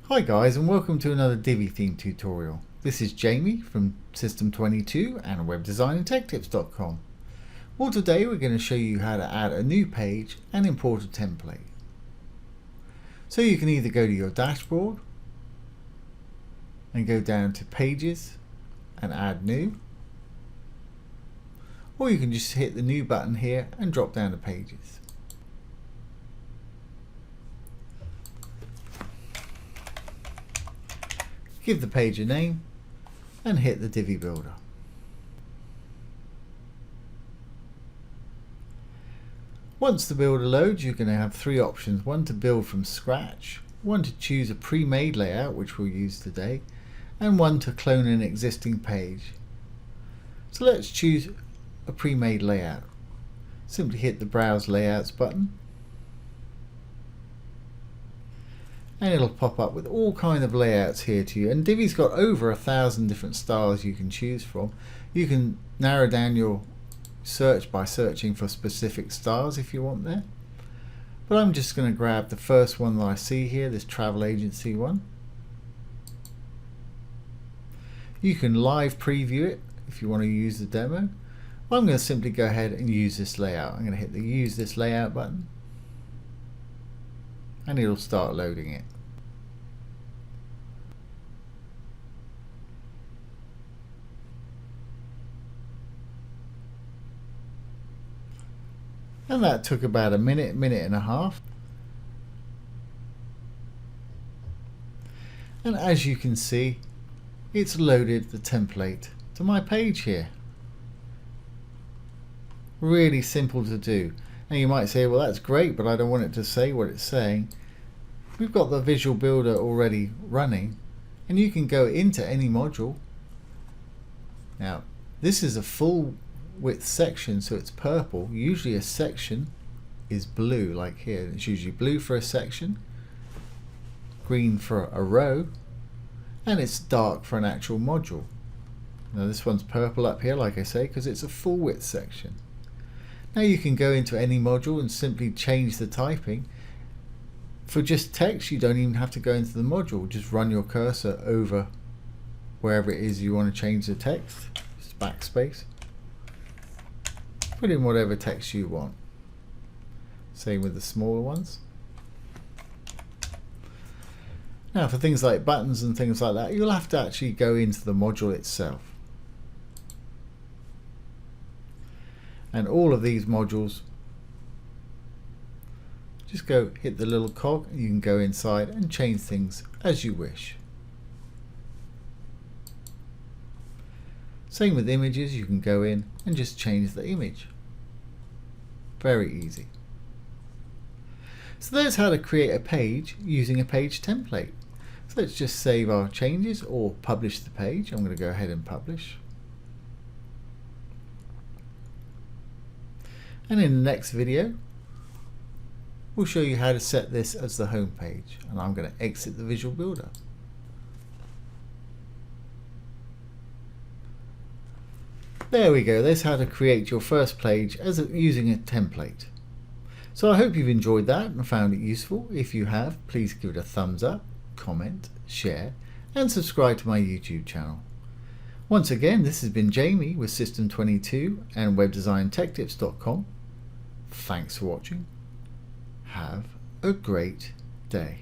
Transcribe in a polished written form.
Hi guys, and welcome to another Divi theme tutorial. This is Jamie from System22 and webdesignandtechtips.com. Well, today we're going to show you how to add a new page and import a template. So you can either go to your dashboard and go down to Pages and add new, or you can just hit the new button here and drop down to Pages. Give the page a name and hit the Divi builder. Once the builder loads, you're going to have three options: one to build from scratch, one to choose a pre-made layout, which we'll use today, and one to clone an existing page. So let's choose a pre-made layout. Simply hit the Browse Layouts button, and it'll pop up with all kind of layouts here to you. And Divi's got over 1,000 different styles you can choose from. You can narrow down your search by searching for specific styles if you want there. But I'm just going to grab the first one that I see here, this travel agency one. You can live preview it if you want to use the demo. Well, I'm going to simply go ahead and use this layout. I'm going to hit the Use This Layout button, and it'll start loading it. And that took about a minute and a half. And as you can see, it's loaded the template to my page here. Really simple to do. Now you might say, well, that's great, but I don't want it to say what it's saying. We've got the visual builder already running, and you can go into any module. Now this is a full width section, so it's purple. Usually a section is blue, like here. It's usually blue for a section, green for a row, and it's dark for an actual module. Now this one's purple up here, like I say, because it's a full width section. Now you can go into any module and simply change the typing. For just text, you don't even have to go into the module. Just run your cursor over wherever it is you want to change the text. Just backspace. Put in whatever text you want. Same with the smaller ones. Now for things like buttons and things like that, you'll have to actually go into the module itself. And all of these modules, just go hit the little cog, and you can go inside and change things as you wish. Same with images, you can go in and just change the image. Very easy. So there's how to create a page using a page template. So let's just save our changes or publish the page. I'm going to go ahead and publish. And in the next video, we'll show you how to set this as the home page. And I'm going to exit the Visual Builder. There we go. There's how to create your first page using a template. So I hope you've enjoyed that and found it useful. If you have, please give it a thumbs up, comment, share, and subscribe to my YouTube channel. Once again, this has been Jamie with System22 and webdesignandtechtips.com. Thanks for watching. Have a great day.